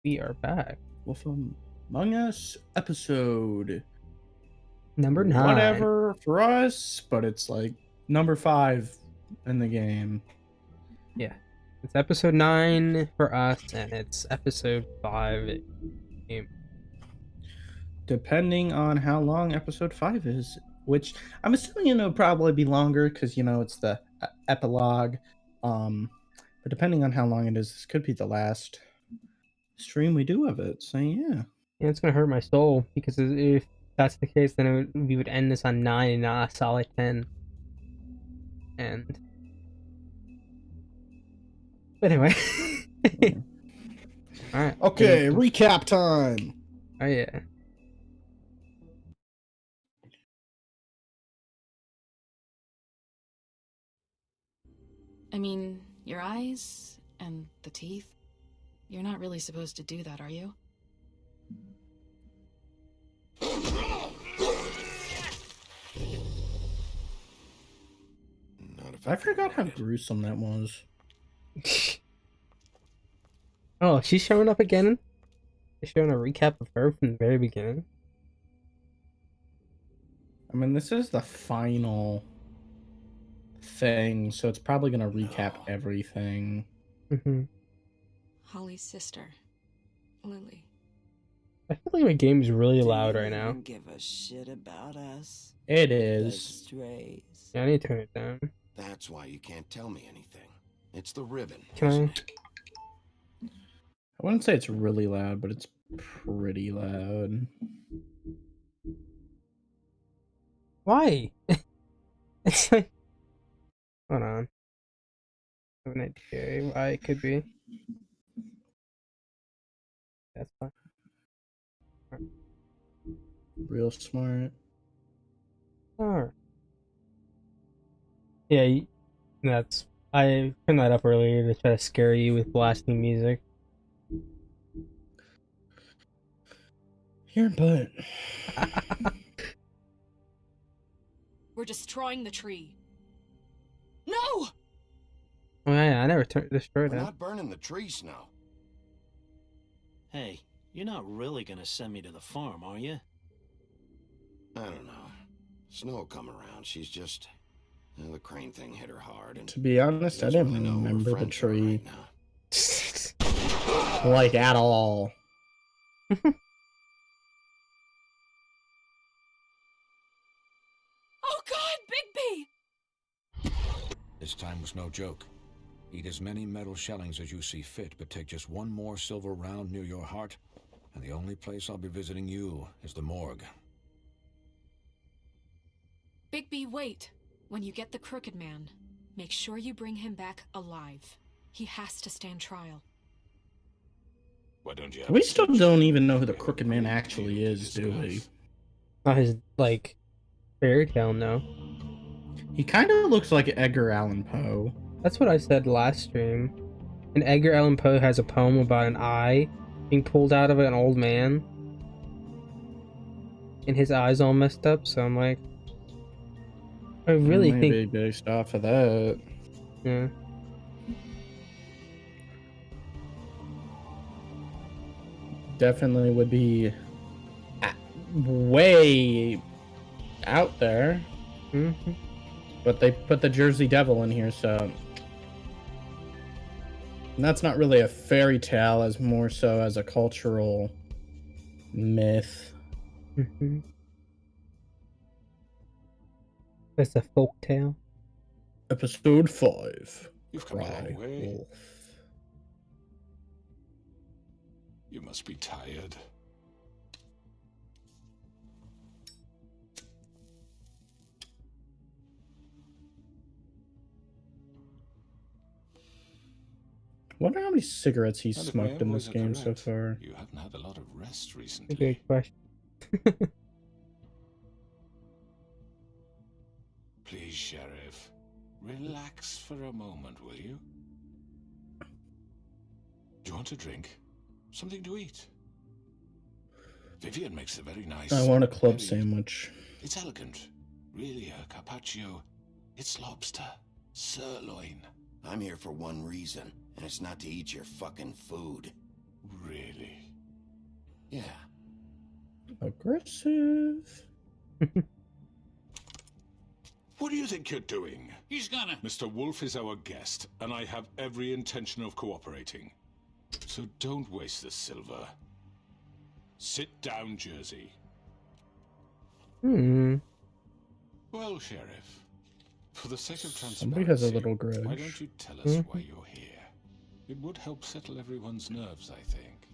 We are back with Among Us episode number 9. Whatever for us, but it's like number 5 in the game. Yeah, it's episode 9 for us, and it's episode 5 in the game. Depending on how long episode 5 is, which I'm assuming it'll probably be longer because it's the epilogue. But depending on how long it is, this could be the last stream we do of it. So yeah, it's gonna hurt my soul because if that's the case, then we would end this on 9 and not a solid 10. And but anyway, all right. Okay, recap time. Oh yeah. I mean, your eyes and the teeth. You're not really supposed to do that, are you? I forgot how gruesome that was. Oh, she's showing up again? They're showing a recap of her from the very beginning. I mean, this is the final thing, so it's probably going to recap everything. Mm-hmm. Holly's sister, Lily. I feel like my game's really loud right now. Give a shit about us. It is. Strays. Yeah, I need to turn it down. That's why you can't tell me anything. It's the ribbon. Can I wouldn't say it's really loud, but it's pretty loud. Why? It's like, hold on. I have an idea why it could be. That's fine. Real smart. Alright. Yeah, that's. I turned that up earlier to try to scare you with blasting music. Your butt. We're destroying the tree. No! Oh yeah, I never destroyed We're it. not burning the tree, Snow. Hey, you're not really gonna send me to the farm, are you? I don't know. Snow will come around. She's just... the crane thing hit her hard. And to be honest, I didn't remember the tree. Like, at all. Oh God, Bigby! This time was no joke. Eat as many metal shellings as you see fit, but take just one more silver round near your heart, and the only place I'll be visiting you is the morgue. Bigby, wait. When you get the Crooked Man, make sure you bring him back alive. He has to stand trial. Why don't you? We still don't even know who the Crooked Man actually is, do we? Not his, like, fairy tale, no. He kind of looks like Edgar Allan Poe. That's what I said last stream. And Edgar Allan Poe has a poem about an eye being pulled out of an old man. And his eye's all messed up, so I'm like... I really Maybe think... based off of that. Yeah. Definitely would be way out there. Mm-hmm. But they put the Jersey Devil in here, so... And that's not really a fairy tale, as more so as a cultural myth. Mm-hmm. It's a folk tale. Episode 5. You've come a long Cry way. Wolf. You must be tired. Wonder how many cigarettes he's And if my smoked in this memories are game so correct, far. You haven't had a lot of rest A recently. good question. Please, Sheriff, relax for a moment, will you? Do you want a drink? Something to eat? Vivian makes a very nice... I want a club very- sandwich. It's elegant. Really a carpaccio. It's lobster. Sirloin. I'm here for one reason, and it's not to eat your fucking food. Really? Yeah. Aggressive. What do you think you're doing? He's gonna... Mr. Wolf is our guest, and I have every intention of cooperating. So don't waste the silver. Sit down, Jersey. Hmm. Well, Sheriff, for the sake of transparency, Somebody has a little grudge. why don't you tell us why you're here? It would help settle everyone's nerves, I think.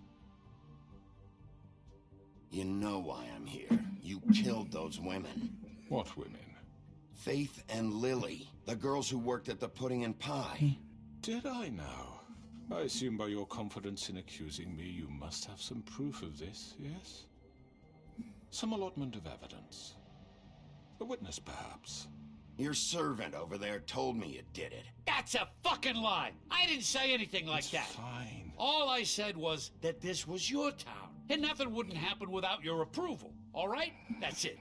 You know why I'm here. You killed those women. What women? Faith and Lily, the girls who worked at the Pudding and Pie. Did I now? I assume by your confidence in accusing me, you must have some proof of this, yes? Some allotment of evidence. A witness, perhaps. Your servant over there told me you did it. That's a fucking lie. I didn't say anything like that. Fine. All I said was that this was your town, and nothing wouldn't happen without your approval. All right? That's it.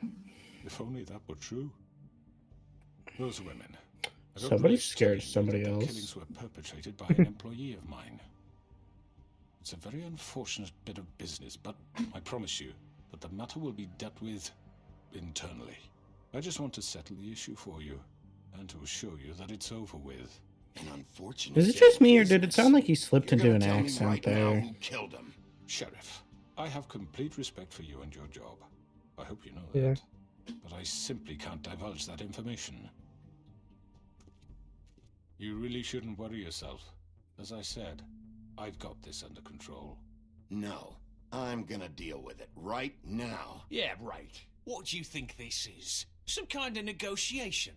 If only that were true. Those women. I don't Somebody like scared saying somebody that the else. Killings were perpetrated by an employee of mine. It's a very unfortunate bit of business, but I promise you that the matter will be dealt with internally. I just want to settle the issue for you, and to assure you that it's over with. An unfortunate. Is it just me, or did it sound like he slipped You're into gonna an tell me accent right now there? who killed him? Sheriff, I have complete respect for you and your job. I hope you know Yeah. that. But I simply can't divulge that information. You really shouldn't worry yourself. As I said, I've got this under control. No, I'm gonna deal with it right now. Yeah, right. What do you think this is? Some kind of negotiation?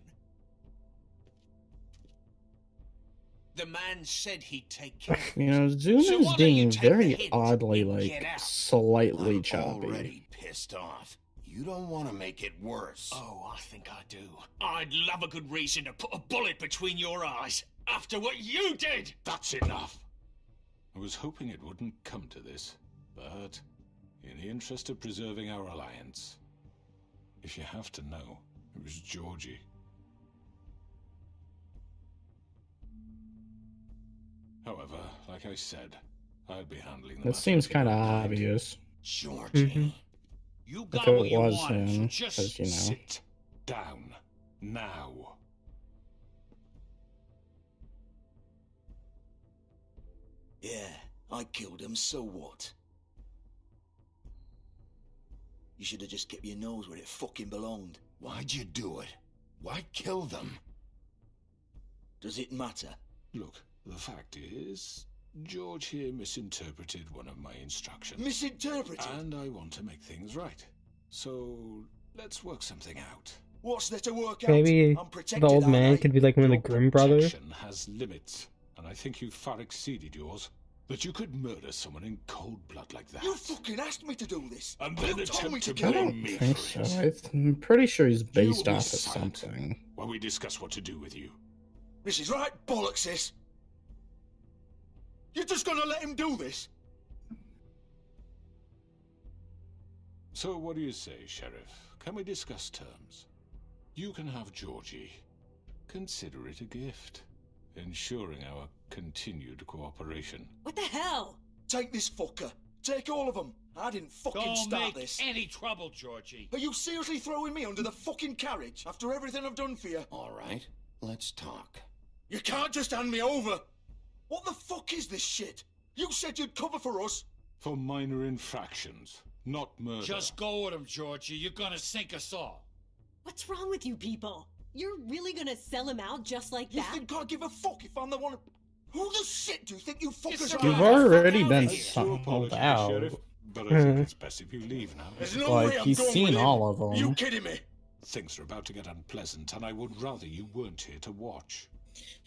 The man said he'd take care of You know, Zoom So is why don't you being take the very hint oddly, and like, get out? slightly I'm choppy. already pissed off. You don't want to make it worse. Oh, I think I do. I'd love a good reason to put a bullet between your eyes after what you did! That's enough! I was hoping it wouldn't come to this, but in the interest of preserving our alliance, if you have to know, it was Georgie. However, like I said, I'll be handling the That matter seems if you kind of don't mind. obvious. Georgie. You If got it what you was wanted, so him, just... because, you know. Sit down. Now. Yeah, I killed him, so what? You should have just kept your nose where it fucking belonged. Why'd you do it? Why kill them? Does it matter? Look, the fact is, George here misinterpreted one of my instructions. Misinterpreted? And I want to make things right. So, let's work something out. What's there to work out? Maybe I'm protected, the old aren't man I? could be like one of the Your Grimm brothers. protection has limits, and I think you've far exceeded yours. That you could murder someone in cold blood like that. You fucking asked me to do this. And You then told me attempt to to kill I him. blame don't me think for so. it. I'm pretty sure he's You based will be off of silent something. while we discuss what to do with you. This is right bollocks, sis. You're just gonna let him do this? So what do you say, Sheriff? Can we discuss terms? You can have Georgie. Consider it a gift, ensuring our continued cooperation. What the hell? Take this fucker. Take all of them. I didn't fucking Don't start make this. any trouble, Georgie. Are you seriously throwing me under the fucking carriage after everything I've done for you? All right, let's talk. You can't just hand me over. What the fuck is this shit? You said you'd cover for us. For minor infractions, not murder. Just go with him, Georgie. You're gonna sink us all. What's wrong with you people? You're really gonna sell him out just like You that? think I give a fuck if I'm the one? Who the shit do you think you fuckers You're are? You've Fuck already out been of here. sold Apologies, out. Sheriff, but I think it's best if you leave now. There's no Like, way I'm he's going seen with him. all of them. You kidding me? Things are about to get unpleasant, and I would rather you weren't here to watch.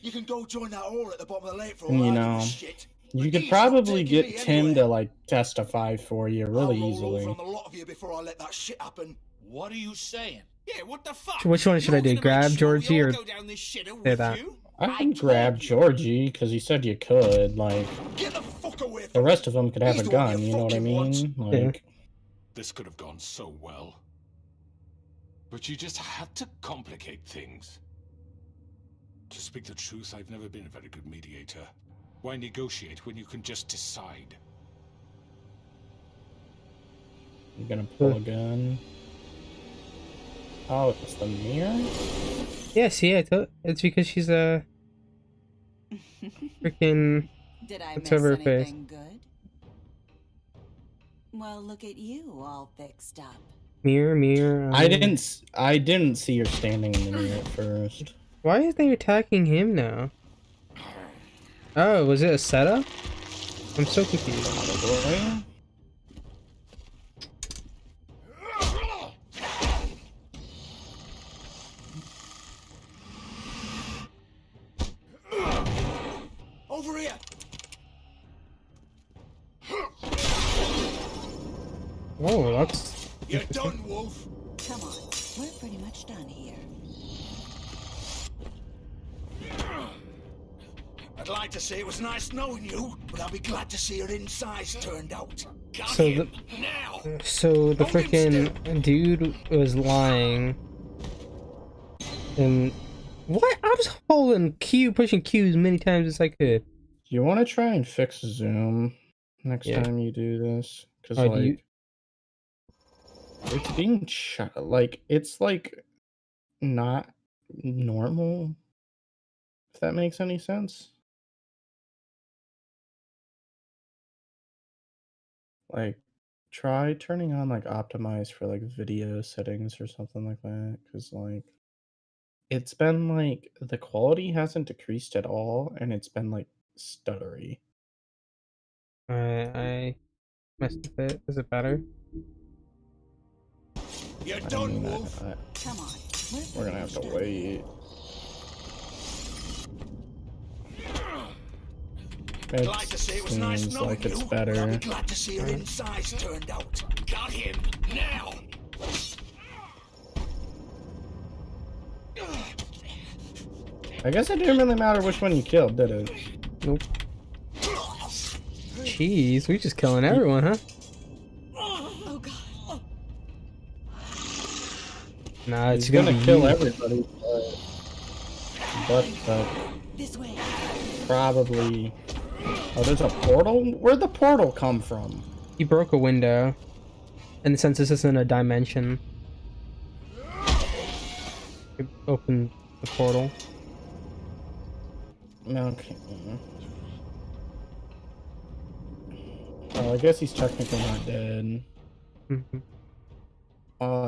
You can go join that whore at the bottom of the lake for all And, you I give a know, shit. You But could he's not probably taking get me Tim anywhere. to, like, testify for you really I'll roll easily. over on the lot of you before I let that shit happen. What are you saying? Yeah, what the fuck? Which one should I do? You're gonna Grab make sure we Georgie all or go down this shitter say with that? you? I can grab told you. Georgie, because he said you could. Like, Get the fuck away from the rest of them could have He's a the one gun, you you know what I fucking want. mean? Yeah. Like, This could have gone so well. But you just had to complicate things. To speak the truth, I've never been a very good mediator. Why negotiate when you can just decide? I'm gonna pull a gun. Oh, it's the mirror? Yeah, see, it's because she's a freaking. Did I What's miss over her face? anything good? Well, look at you, all fixed up. Mirror, mirror. I didn't see her standing in the mirror at first. Why is they attacking him now? Oh, was it a setup? I'm so confused. Probably. Over here! Oh, that's. You're done, Wolf! Come on, we're pretty much done here. I'd like to say it was nice knowing you, but I'll be glad to see your insides turned out. Got So him now! So the freaking dude was lying. And what? I was holding Q, pushing Q as many times as I could. You want to try and fix zoom next time you do this? Because like, it's being like it's like not normal. If that makes any sense. Like, try turning on like optimize for like video settings or something like that. Because like, it's been like the quality hasn't decreased at all, and it's been like stuttery. I messed with it. Is it better? You're done, Wolf! Come on, We're gonna have to wait. I'd like to say it was nice Seems knowing like it's you, but I'll be better. glad to see your insides turned out. Got him now! I guess it didn't really matter which one you killed, did it? Nope. Jeez, we just killing everyone, huh? Oh god. Nah, it's He's gonna be kill you. everybody, but This way. probably. Oh, there's a portal? Where'd the portal come from? He broke a window. In the sense this isn't a dimension. He opened the portal. Okay. Oh, I guess he's technically not dead.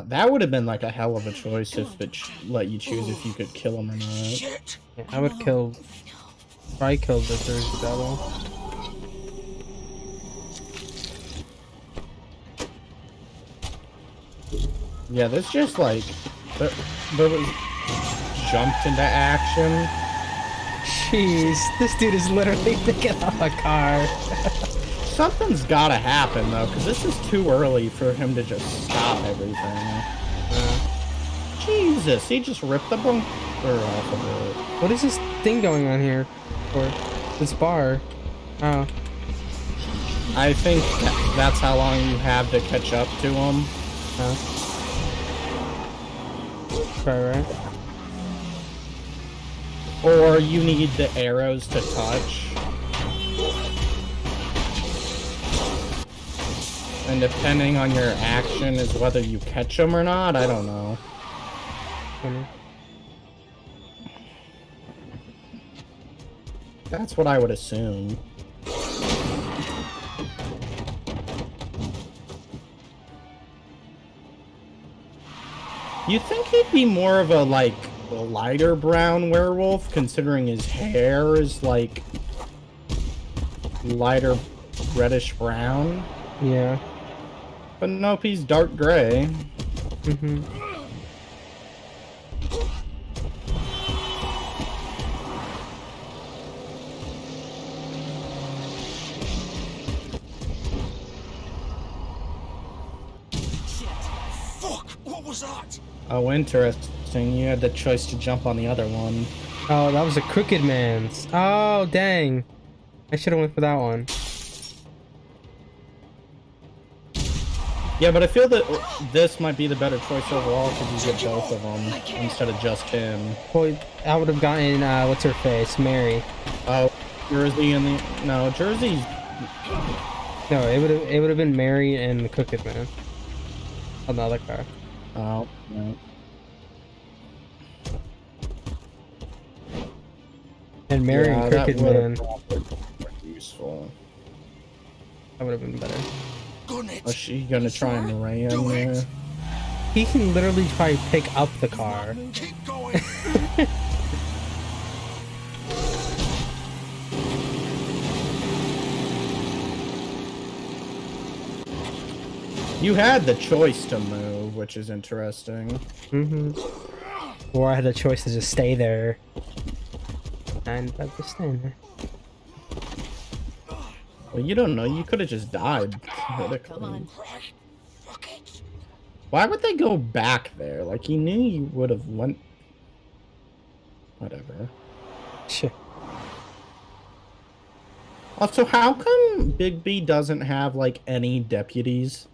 That would have been like a hell of a choice if it let you choose if you could kill him or not. Yeah, I would kill. Probably kill the Thursday Devil. Yeah, this just like there was jumped into action. Jeez, this dude is literally picking up a car. Something's gotta happen though, because this is too early for him to just stop everything. Jesus, he just ripped the bunker off of it. What is this thing going on here? For this bar? Oh. I think that's how long you have to catch up to him. Right. Or you need the arrows to touch. And depending on your action is whether you catch them or not, I don't know. That's what I would assume. You'd think he'd be more of a, like, lighter brown werewolf, considering his hair is, like, lighter reddish brown. Yeah. But nope, he's dark gray. Fuck! What was that? Oh, interesting. You had the choice to jump on the other one. Oh, that was a Crooked Man's. Oh, dang. I should have went for that one. Yeah, but I feel that this might be the better choice overall because you get both of them instead of just him. Well, I would have gotten, what's her face? Mary. Oh, Jersey and the... No, Jersey's... No, it would have been Mary and the Crooked Man. Another car. Oh, no. And marrying Yeah, that Cricket would Man. have been useful. That would have been better. Is she gonna try and ram there? He can literally try to pick up the car. Keep going. You had the choice to move, which is interesting. Mm-hmm. Or I had the choice to just stay there. And I'm just staying there. Well, you don't know. You could have just died. Come on. Why would they go back there? Like, you knew you would have went... Whatever. Shit. Also, how come Big B doesn't have, like, any deputies?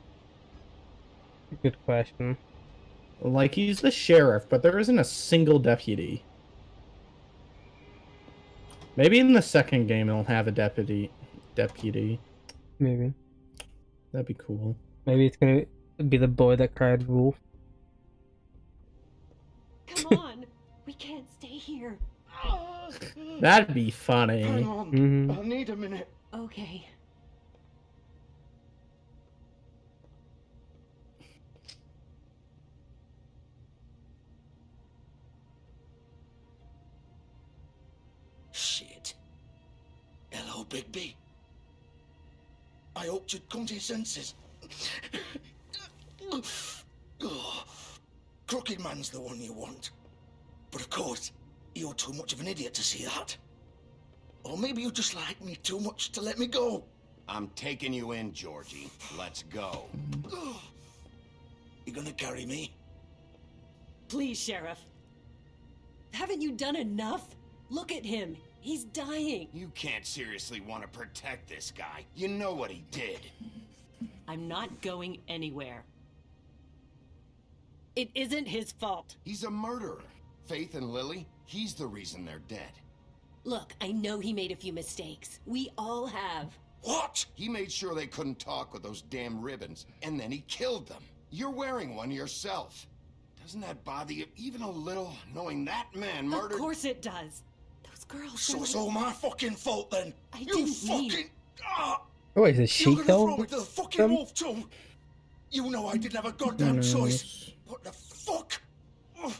Good question. Like, he's the sheriff, but there isn't a single deputy. Maybe in the second game he'll have a deputy. Maybe. That'd be cool. Maybe it's gonna be the boy that cried wolf. Come on. We can't stay here. That'd be funny. Hang on. Mm-hmm. I need a minute. Okay. Shit. Hello, Big B. I hoped you'd come to your senses. Oh, Crooked Man's the one you want. But of course, you're too much of an idiot to see that. Or maybe you just like me too much to let me go. I'm taking you in, Georgie. Let's go. You gonna carry me? Please, Sheriff. Haven't you done enough? Look at him. He's dying. You can't seriously want to protect this guy. You know what he did. I'm not going anywhere. It isn't his fault. He's a murderer. Faith and Lily, he's the reason they're dead. Look, I know he made a few mistakes. We all have. What? He made sure they couldn't talk with those damn ribbons, and then he killed them. You're wearing one yourself. Doesn't that bother you even a little, knowing that man murdered... Of course it does. Those girls... So it's all my fucking fault then? I You didn't mean... fucking... Ah! Oh, wait, is it she You're gonna throw killed me to the fucking wolf too? You know I didn't have a goddamn choice. What the fuck? Ugh.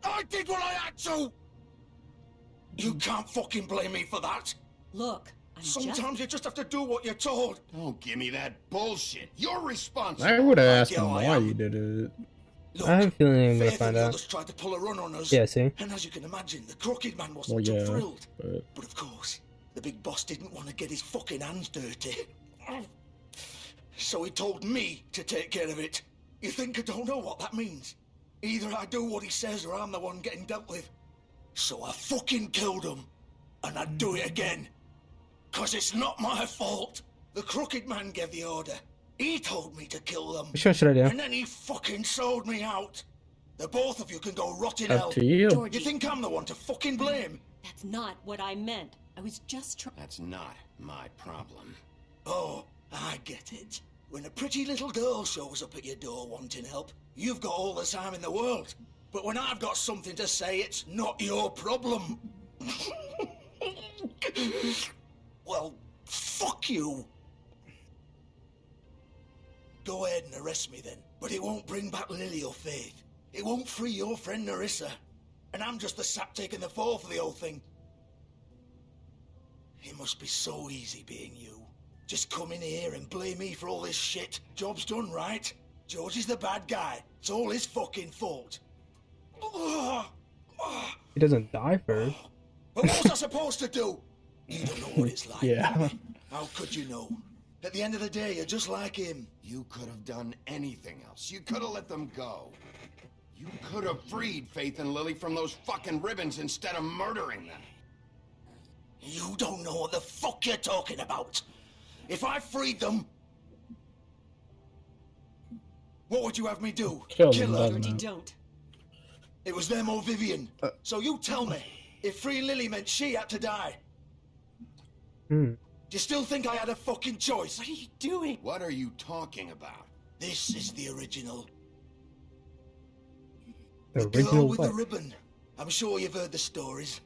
I did what I had to! You can't fucking blame me for that. Look, Sometimes you just have to do what you're told. Don't give me that bullshit. You're responsible. I would have asked Yeah, him I why am. he did it. Look, I have a feeling I'm gonna Faith find and the out. others tried to pull a run on us. Yeah, see? And as you can imagine, the Crooked Man wasn't Well, too yeah, thrilled. but... But of course, the big boss didn't want to get his fucking hands dirty. So he told me to take care of it. You think I don't know what that means? Either I do what he says or I'm the one getting dealt with. So I fucking killed him. And I'd do it again. 'Cause it's not my fault. The Crooked Man gave the order. He told me to kill them. Which one should I do? And then he fucking sold me out. The both of you can go rot in hell. Up to you. You think I'm the one to fucking blame? That's not what I meant. I was just trying... That's not my problem. Oh, I get it. When a pretty little girl shows up at your door wanting help, you've got all the time in the world. But when I've got something to say, it's not your problem. Well, fuck you. Go ahead and arrest me then. But it won't bring back Lily or Faith. It won't free your friend Narissa. And I'm just the sap taking the fall for the whole thing. It must be so easy being you. Just come in here and blame me for all this shit. Job's done, right? George is the bad guy. It's all his fucking fault. He doesn't die first. But what was I supposed to do? You don't know what it's like. Yeah. How could you know? At the end of the day, you're just like him. You could have done anything else. You could have let them go. You could have freed Faith and Lily from those fucking ribbons instead of murdering them. You don't know what the fuck you're talking about. If I freed them, what would you have me do? Kill her? them. Georgie, don't. It was them or Vivian. So you tell me, if freeing Lily meant she had to die, Hmm. do you still think I had a fucking choice? What are you doing? What are you talking about? This is the original. The girl original with what? the ribbon. I'm sure you've heard the stories.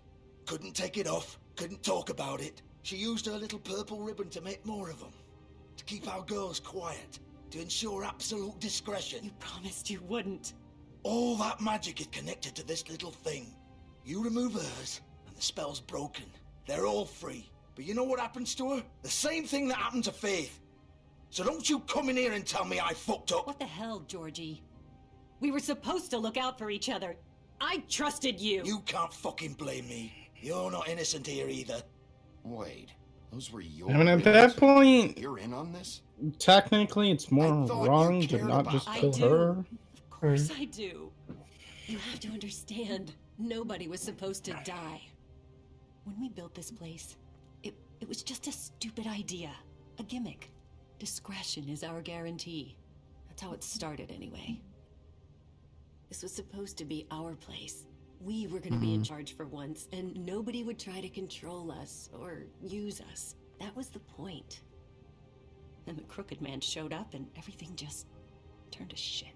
Couldn't take it off, couldn't talk about it. She used her little purple ribbon to make more of them. To keep our girls quiet. To ensure absolute discretion. You promised you wouldn't. All that magic is connected to this little thing. You remove hers, and the spell's broken. They're all free. But you know what happens to her? The same thing that happened to Faith. So don't you come in here and tell me I fucked up. What the hell, Georgie? We were supposed to look out for each other. I trusted you. You can't fucking blame me. You're not innocent here either. Wait, those were your I mean, at ribbons? that point, You're in on this? technically, it's more thought you wrong to cared not about just I kill do. her. Of course I do. You have to understand, nobody was supposed to die. When we built this place, it was just a stupid idea. A gimmick. Discretion is our guarantee. That's how it started anyway. This was supposed to be our place. We were gonna be in charge for once, and nobody would try to control us or use us. That was the point. Then the Crooked Man showed up and everything just turned to shit.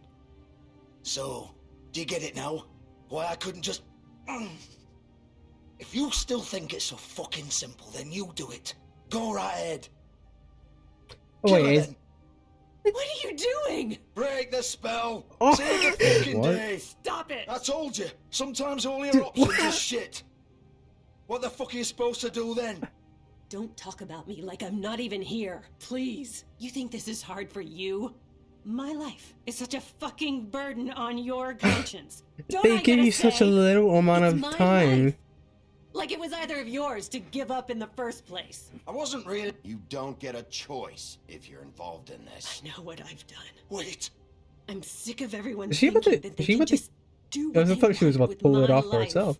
So, do you get it now? Why I couldn't just... If you still think it's so fucking simple, then you do it. Go right ahead. Oh, Kill her wait, then. What are you doing? Break the spell. Oh. Save the fucking What? day. Stop it! I told you. Sometimes all your options are shit. What the fuck are you supposed to do then? Don't talk about me like I'm not even here. Please. You think this is hard for you? My life is such a fucking burden on your conscience. Don't they I give get you such a say? little amount It's of my time. life. Like it was either of yours to give up in the first place. I wasn't really... You don't get a choice if you're involved in this. I know what I've done. Wait. I'm sick of everyone Is she about thinking to- that they is she can about to- just do I what they thought she was want about to pull with it my off for life. herself.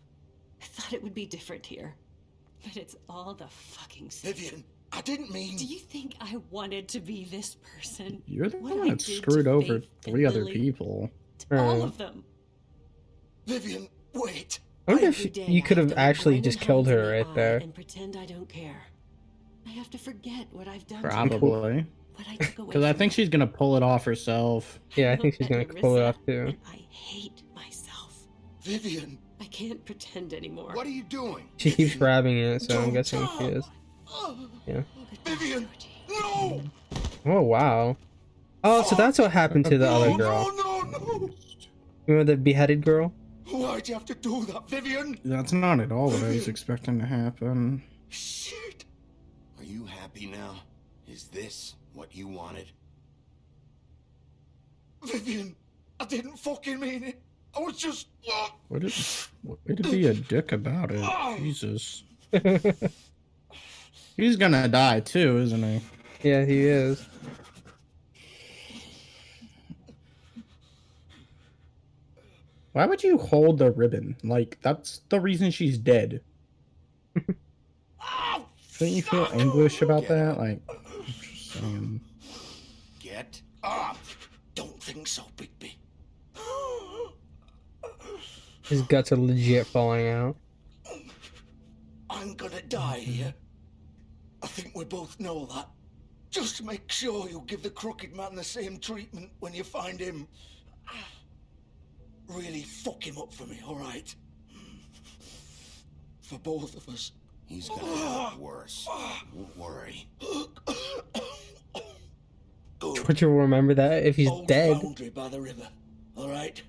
I thought it would be different here. But it's all the fucking same. Vivian, I didn't mean... Do you think I wanted to be this person? You're the What one I that did screwed to over Faith and 3 other Lily, people. All Right. of them. Vivian, wait. I wonder Every if day you I could have to look actually Gwen just and killed Hans in her the right eye there. And pretend I don't care. I have to forget what I've done. to you, Probably. what I took away Because I from think you. she's gonna pull it off herself. Yeah, I think she's gonna pull it off too. And I hate myself. Vivian. I can't pretend anymore. What are you doing? She keeps grabbing it, so I'm Don't guessing she is. Yeah. Vivian, no! Oh wow. Oh, so that's what happened to the other No, girl. no! You know the beheaded girl? Why'd you have to do that, Vivian? That's not at all what I was expecting to happen. Shit. Are you happy now? Is this what you wanted? Vivian, I didn't mean it. I was just... Way to be a dick about it. Jesus. He's gonna die too, isn't he? Yeah, he is. Why would you hold the ribbon? Like, that's the reason she's dead. Shouldn't you feel anguish about that? Like, I'm just saying. Get up! Don't think so, Bigby. His guts are legit falling out. I'm gonna die here. I think we both know that. Just make sure you give the Crooked Man the same treatment when you find him. Really fuck him up for me, alright? For both of us. He's gonna have it worse. Don't worry. Don't you remember that if he's Old dead? Foundry by the river, alright?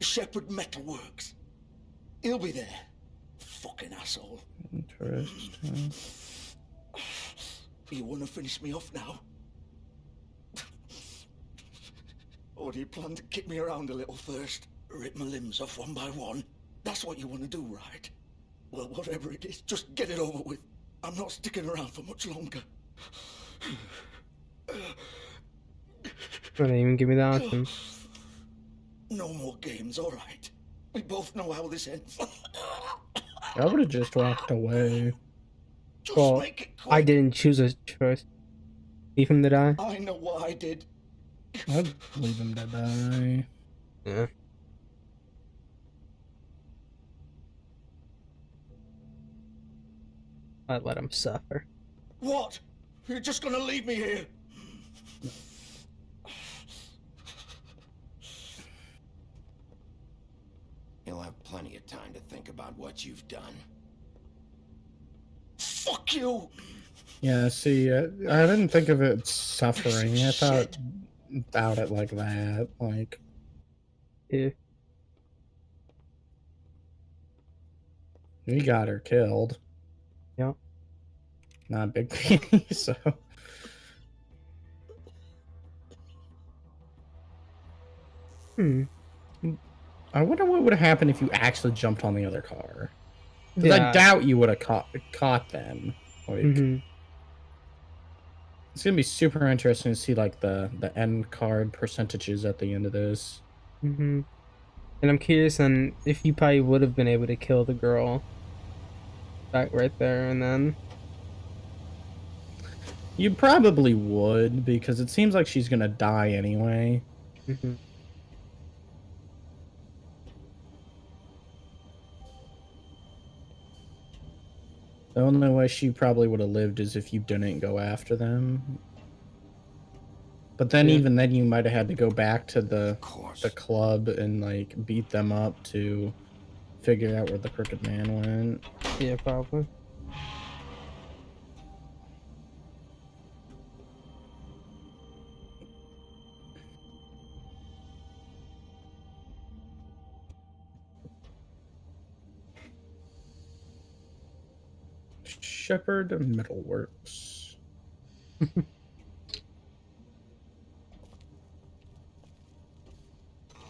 Shepherd Metalworks. He'll be there. Fucking asshole. Interesting. You wanna finish me off now? Or do you plan to kick me around a little first? Rip my limbs off one by one? That's what you want to do, right? Well, whatever it is, just get it over with. I'm not sticking around for much longer. Don't even give me the option. No more games, alright? We both know how this ends. I would have just walked away. Just Well, make it quick. I didn't choose a choice. Leave him to die? I know what I did. I'd leave him to die. Yeah. I'd let him suffer. What? You're just gonna leave me here? You'll have plenty of time to think about what you've done. Fuck you! Yeah, see, I didn't think of it suffering. I thought about it like that. Like, Yeah. we got her killed. Yeah. Not a big deal, so. I wonder what would have happened if you actually jumped on the other car. Because I doubt you would have caught them. Like, it's gonna be super interesting to see like the end card percentages at the end of this. And I'm curious on if you probably would have been able to kill the girl back right there and then. You probably would, because it seems like she's gonna die anyway. The only way she probably would have lived is if you didn't go after them. But then even then you might have had to go back to the club and like beat them up to figure out where the Crooked Man went. Yeah, probably. Shepherd Metalworks.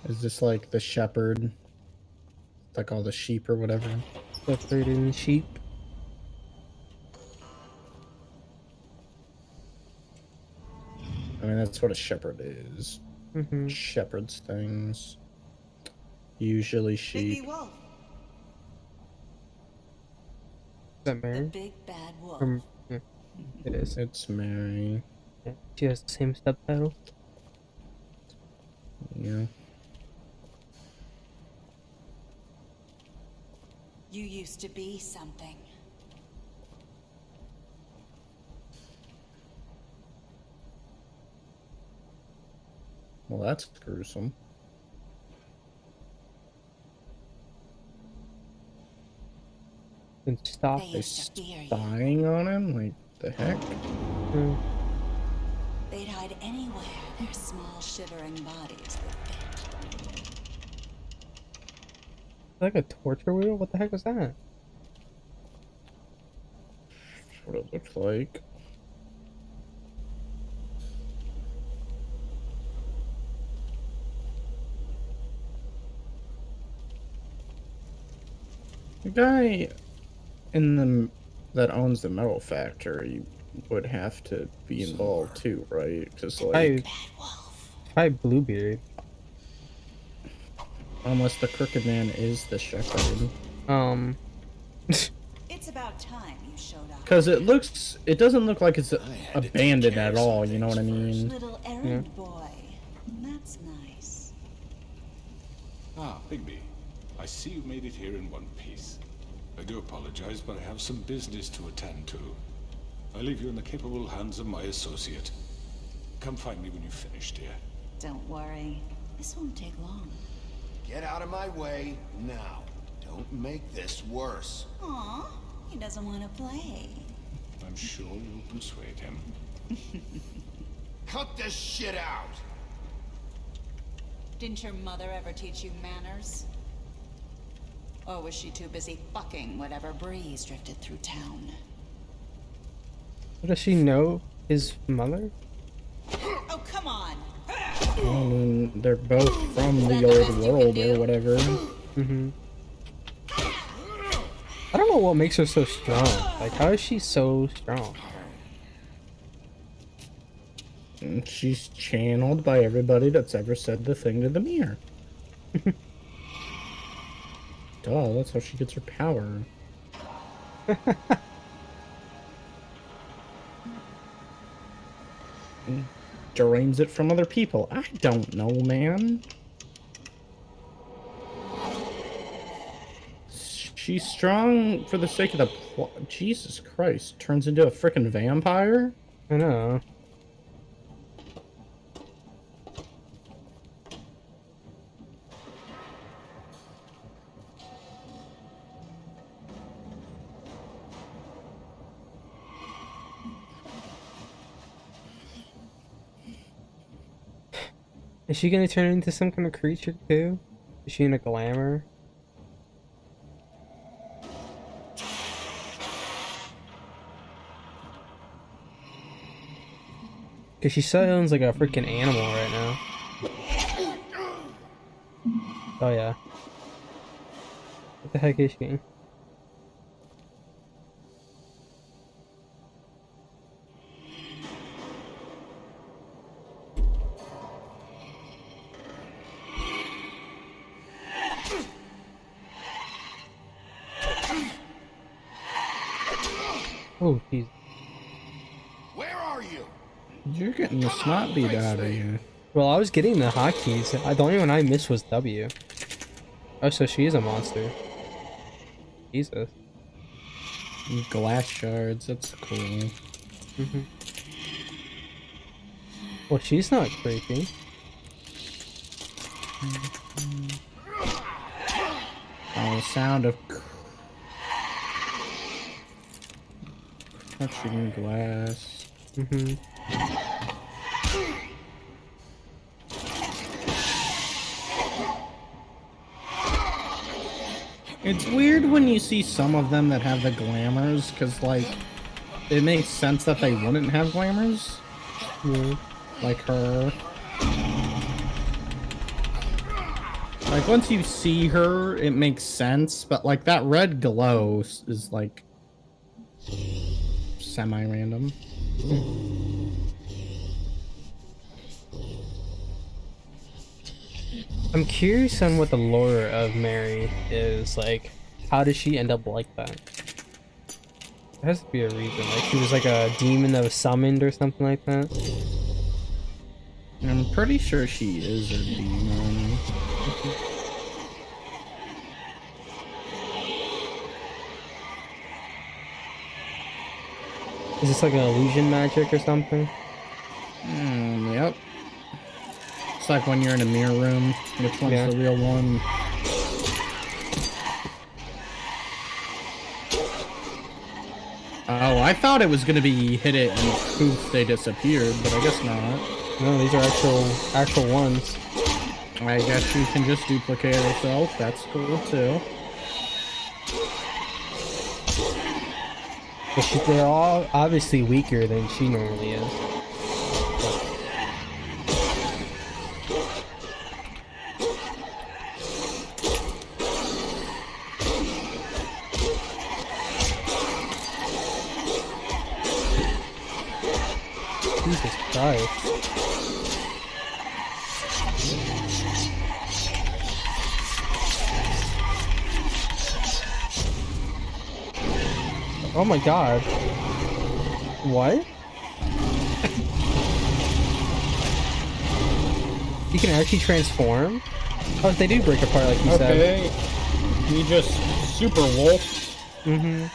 Is this like the shepherd? Like all the sheep or whatever? Shepherd and sheep. I mean, that's what a shepherd is. Shepherds things. Usually sheep. Biggie Wolf. Is that Mary? The big bad wolf. Yeah, it is. It's Mary. Yeah, she has the same subtitle. Yeah. You used to be something. Well, that's gruesome. And stop. They spying on him? Like, the heck? They'd hide anywhere their small shivering bodies would fit. Like a torture wheel? What the heck was that? That's what it looks like. The guy in the that owns the metal factory would have to be involved too, right? Because like, probably Bluebeard. Unless the Crooked Man is the shepherd. It's about time you showed up. Because it doesn't look like it's abandoned at all. You know what I mean? Little errand boy. That's nice. Ah, Bigby. I see you made it here in one piece. I do apologize, but I have some business to attend to. I leave you in the capable hands of my associate. Come find me when you've finished, dear. Don't worry. This won't take long. Get out of my way now. Don't make this worse. Aw, he doesn't want to play. I'm sure you'll persuade him. Cut this shit out! Didn't your mother ever teach you manners? Or was she too busy fucking whatever breeze drifted through town? Does she know his mother? Oh, come on! I mean, they're both from the old world or whatever. I don't know what makes her so strong. Like, how is she so strong? And she's channeled by everybody that's ever said the thing to the mirror. Duh, that's how she gets her power. Drains it from other people. I don't know, man. She's strong for the sake of the plot. Jesus Christ. Turns into a freaking vampire? I know. Is she gonna turn into some kind of creature too? Is she in a glamour? Cause she sounds like a freaking animal right now. Oh yeah. What the heck is she? Oh, jeez. Where are you? You're getting the snot beat out of you. Well, I was getting the hotkeys. The only one I missed was W. Oh, so she is a monster. Jesus. Glass shards, that's cool. Mm-hmm. Well, she's not creepy. Oh, the sound of crushing glass. Mm-hmm. It's weird when you see some of them that have the glamours, because, like, it makes sense that they wouldn't have glamours. Yeah. Like her. Like, once you see her, it makes sense, but, like, that red glow is, like, semi-random. I'm curious on what the lore of Mary is. Like, how does she end up like that? There has to be a reason. Like, she was like a demon that was summoned or something like that. I'm pretty sure she is a demon. Is this like an illusion magic or something? Yep. It's like when you're in a mirror room, which one's the real one? Oh, I thought it was gonna be hit it and poof, they disappeared, but I guess not. No, these are actual ones. I guess you can just duplicate yourself. That's cool too. But they're all obviously weaker than she normally is. Jesus Christ. Oh my god. What? You can actually transform? Oh, they do break apart like you said. Okay. He just super wolfed. Mm-hmm.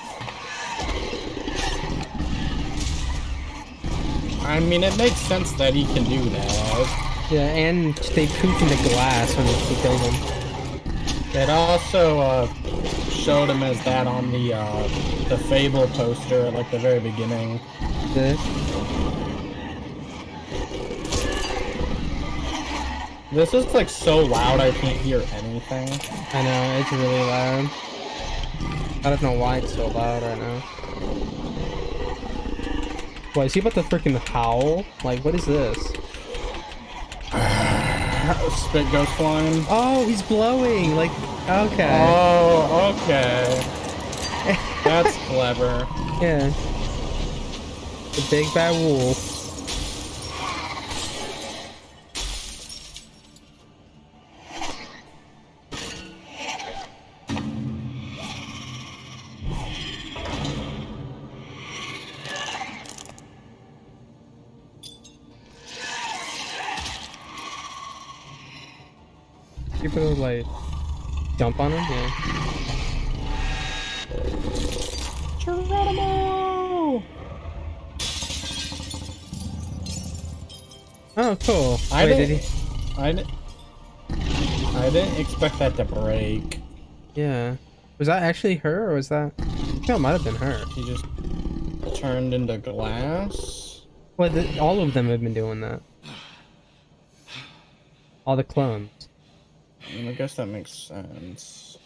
I mean, it makes sense that he can do that. Yeah, and they poop in the glass when he kills them. It also showed him as that on the Fable poster at like the very beginning. Did it? This is like so loud I can't hear anything. I know, it's really loud. I don't know why it's so loud right now. What, is he about to freaking howl? Like, what is this? Spit goes flying. Oh, he's blowing! Like, okay. Oh, okay. That's clever. Yeah. The big bad wolf. People like jump on him, yeah. Geronimo! Oh, cool. I Wait, didn't expect that to break. Yeah. Was that actually her, or was that? No, it might have been her. He just turned into glass. Well, all of them have been doing that. all the clones. I guess that makes sense.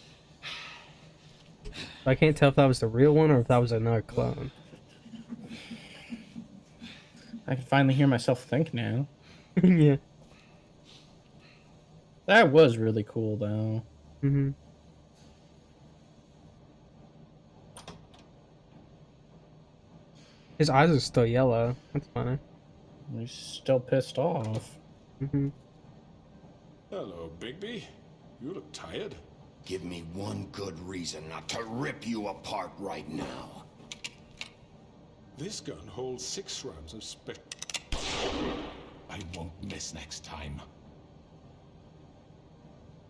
I can't tell if that was the real one or if that was another clone. I can finally hear myself think now. Yeah. That was really cool, though. Mm-hmm. His eyes are still yellow. That's funny. He's still pissed off. Mm-hmm. Hello, Bigby. You look tired. Give me one good reason not to rip you apart right now. This gun holds 6 rounds of spec. I won't miss next time.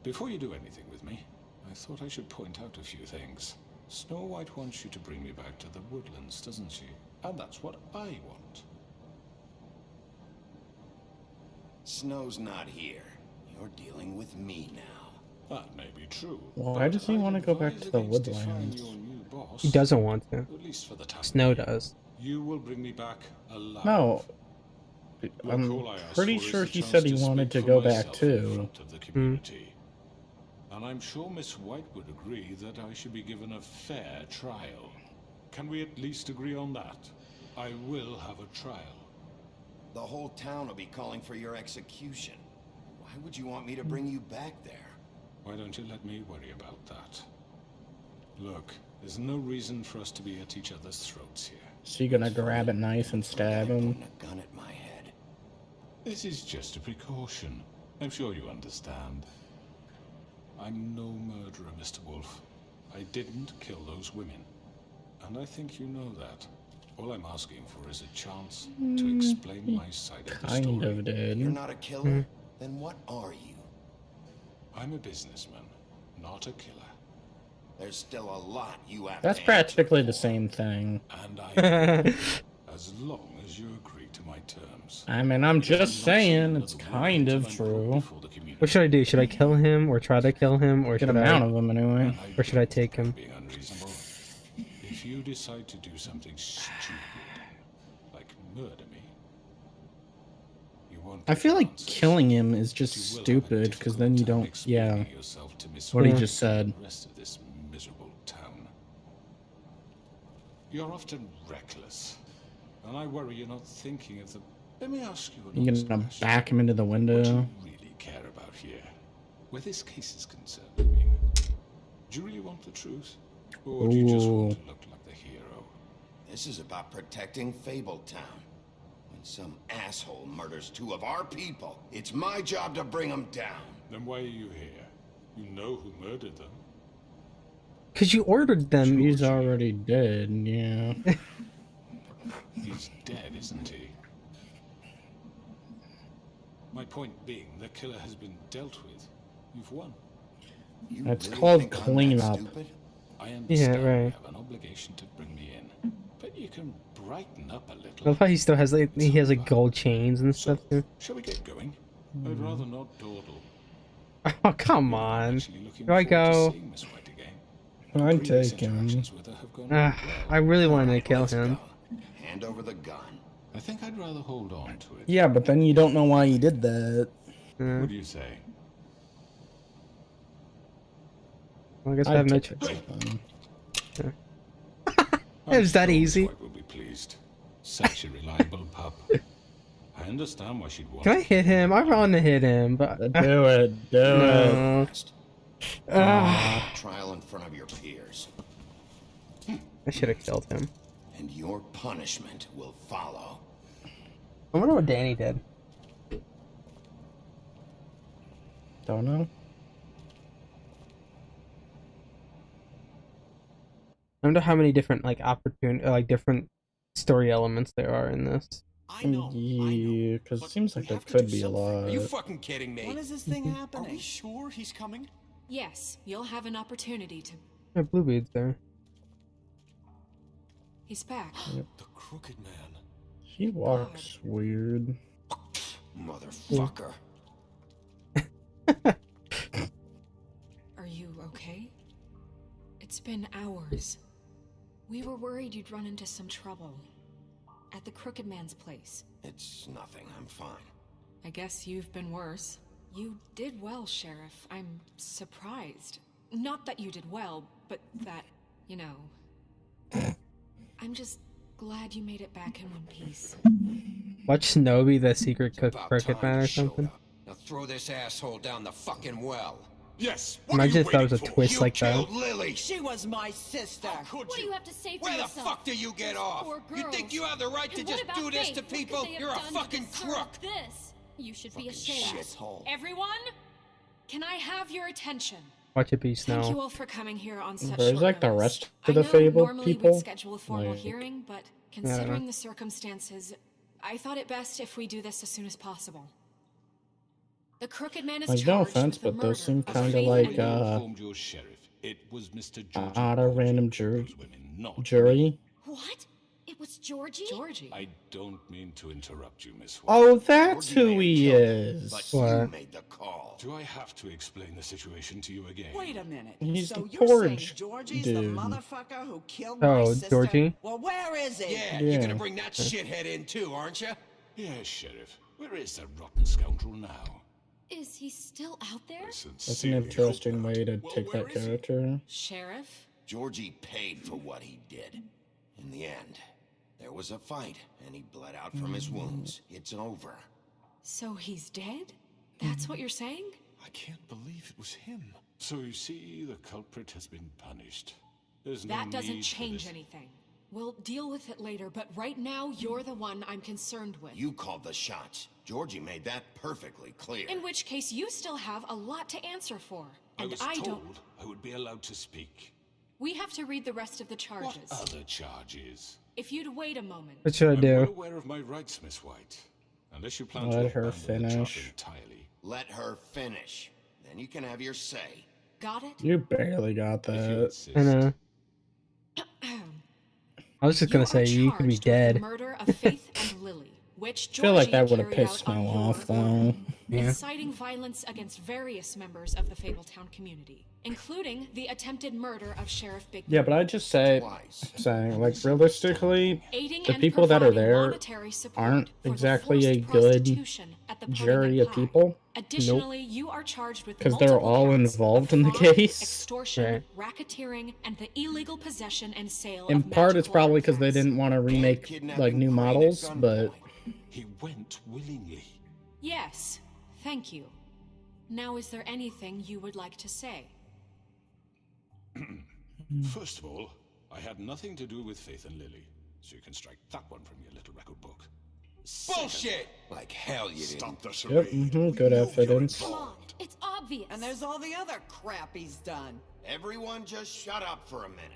Before you do anything with me, I thought I should point out a few things. Snow White wants you to bring me back to the woodlands, doesn't she? And that's what I want. Snow's not here. You're dealing with me now. That may be true. Why does he want to go back to the woodlands? He doesn't want to. At least for the time. Snow does. You will bring me back alive. No. I'm pretty sure he said he wanted to go back too. And I'm sure Miss White would agree that I should be given a fair trial. Can we at least agree on that? I will have a trial. The whole town will be calling for your execution. Why would you want me to bring you back there? Why don't you let me worry about that? Look, there's no reason for us to be at each other's throats here. So you gonna grab a knife and stab him? Putting a gun at my head. This is just a precaution. I'm sure you understand. I'm no murderer, Mr. Wolf. I didn't kill those women. And I think you know that. All I'm asking for is a chance to explain my side of the story. Kind of did. You're not a killer? Then what are you? I'm a businessman, not a killer. There's still a lot you have That's to practically the same thing. And I as long as you agree to my terms. I mean, I'm just saying, it's kind of true. What should I do? Should I kill him or try to kill him or Get should him I? out of him anyway. Or should I take him? Being unreasonable. If you decide to do something stupid, like murder me, you won't. I feel like killing him is just stupid, because then you don't, yeah. What he just said. The rest of this miserable town. You're often reckless, and I worry you're not thinking of the. Let me ask you You gonna back him into the What do you window? really care about here? Where this case is concerned, I mean. Do you really want the truth? Or do you just want to look like the hero? This is about protecting Fabletown. When some asshole murders 2 of our people, it's my job to bring them down. Then why are you here? You know who murdered them. Because you ordered them. He's already dead, yeah. He's dead, isn't he? My point being, the killer has been dealt with. You've won. That's called cleanup. I understand Yeah, right. you have an obligation to bring me in, but you can brighten up a I little. love how he still has like he has like gold chains and stuff too. Shall we get going? I'd rather not dawdle. Oh come on! Actually looking Do I forward to go? seeing Miss White again. I'd Previous take him. interactions with her have gone well. I really wanted to kill Let's him. go. Hand over the gun. I think I'd rather hold on to it. Yeah, but then you don't know why he did that. What do you say? Well, I guess I have no choice. It was that easy. Miss White will be pleased. Such a reliable pup. I understand why she'd want. Can I hit him? I want to hit him, but Do it. Do it. no. Trial in front of your peers. I should have killed him. And your punishment will follow. I wonder what Danny did. Don't know. I wonder how many different different story elements there are in this. Yeah, because it seems like there could be a lot. Are you fucking kidding me? When is this thing happening? Are we sure he's coming? Yes, you'll have an opportunity to. Yeah, Bluebeard's there. He's back. The Crooked Man. He walks weird. Motherfucker. Are you okay? It's been hours. We were worried you'd run into some trouble. At the Crooked Man's place. It's nothing. I'm fine. I guess you've been worse. You did well, Sheriff. I'm surprised. Not that you did well, but that, you know... I'm just glad you made it back in one piece. Watch Shinobi, the secret cook Crooked Man or something. Now throw this asshole down the fucking well. Yes. Imagine if that was a twist like that. Lily. She was my sister. Could What do you have to say for Where yourself? the fuck do you get off? Poor You girls. think you have the right to And just what do about this Faith? to What could people? they have You're a done to fucking deserve crook. This. You should be ashamed. Shithole. Everyone, can I have your attention? Watch it be Thank you Snow. all for coming here on such There's short like the notice. rest I of the know Fable normally we'd people. schedule a formal Like, hearing, but I don't know. considering the circumstances, I thought it best if we do this as soon as possible. The Crooked Man is Like, no charged offense, with the but those murder seem of kind of Faith like and- Informed your sheriff. It was Mr. Georgie. out of random jury. Those women, not Jury. What? It was Georgie? Georgie. I don't mean to interrupt you, Miss White. Oh, that's Georgie who may he have killed him, is. But What? you made the call. Do I have to explain the situation to you again? Wait a minute. He's so the you're saying Porge Georgie's the dude. motherfucker who killed my Oh, sister? Georgie? Well, where is he? Yeah, Yeah. you're gonna bring that shithead in too, aren't you? Yes, Sheriff. Where is that rotten scoundrel now? Is he still out there? I That's an sincerely interesting hope way not. to take that character. Sheriff? Georgie paid for what he did. In the end, there was a fight, and he bled out from his wounds. It's over. So he's dead? That's what you're saying? I can't believe it was him. So you see, the culprit has been punished. There's no That doesn't need for change this. anything. We'll deal with it later, but right now you're the one I'm concerned with. You called the shots. Georgie made that perfectly clear. In which case, you still have a lot to answer for. And I was don't. told I would be allowed to speak. We have to read the rest of the charges. What other charges? If you'd wait a moment. What should I I'm well do? aware of my rights, Miss White. Unless you plan Let to her abandon the charge finish. entirely. Let her finish. Then you can have your say. Got it? You barely got If you that. insist. I know. I was just gonna say you could be charged with the dead. murder of Faith and Lily, which I feel like that Georgie would have carried pissed out on Snow your off, order, though. Yeah. inciting violence against various members of the Fabletown community, including the attempted murder of Sheriff Bigby. Yeah, but I just say, Twice. saying like realistically, Aiding the and people that are providing there monetary support aren't for the exactly forced a good prostitution at the jury of Pie. people. Additionally, you are charged with 'Cause they're multiple all counts involved of in the fraud, case. extortion, racketeering, and the illegal possession and sale In of part, it's magical probably because they artifacts. didn't want to remake kidnapping like new Crane at models, but gunpoint. He went willingly. Yes, thank you. Now, is there anything you would like to say? First of all, I had nothing to do with Faith and Lily, so you can strike that one from your little record book. Bullshit! Like hell you didn't. Stop the yep, charade. good evidence. Come on, it's obvious. And there's all the other crap he's done. Everyone just shut up for a minute.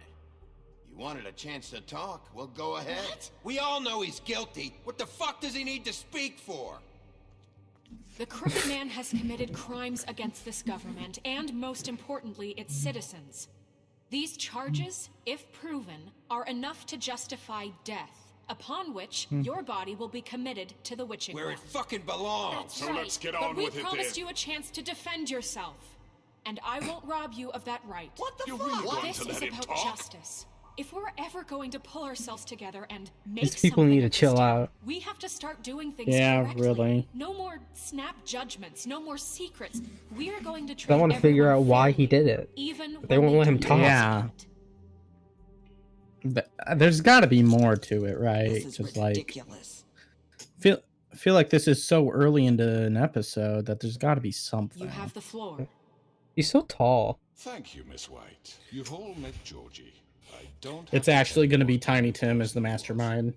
You wanted a chance to talk? Well, go ahead. We all know he's guilty. What the fuck does he need to speak for? The Crooked Man has committed crimes against this government and, most importantly, its citizens. These charges, if proven, are enough to justify death, upon which your body will be committed to the witching Where well. it fucking belongs. That's right. But we promised you a chance to defend yourself, and I won't rob you of that right. What the You're fuck? really going This to is let him about talk? justice. If we're ever going to pull ourselves together and make These people something need to of this chill town, out. we have to start doing things Yeah, correctly. really. No more snap judgments, no more secrets. We are going to treat So I want to figure out everyone why he fairly, did it. even But they when won't let him do talk. Yeah. it. There's got to be more to it, right? This is Just like ridiculous. feel like this is so early into an episode that there's got to be something. You have the floor. He's so tall. Thank you, Miss White. You've all met Georgie. I don't. have It's to actually tell going to you be what Tiny kind Tim of as the person he was.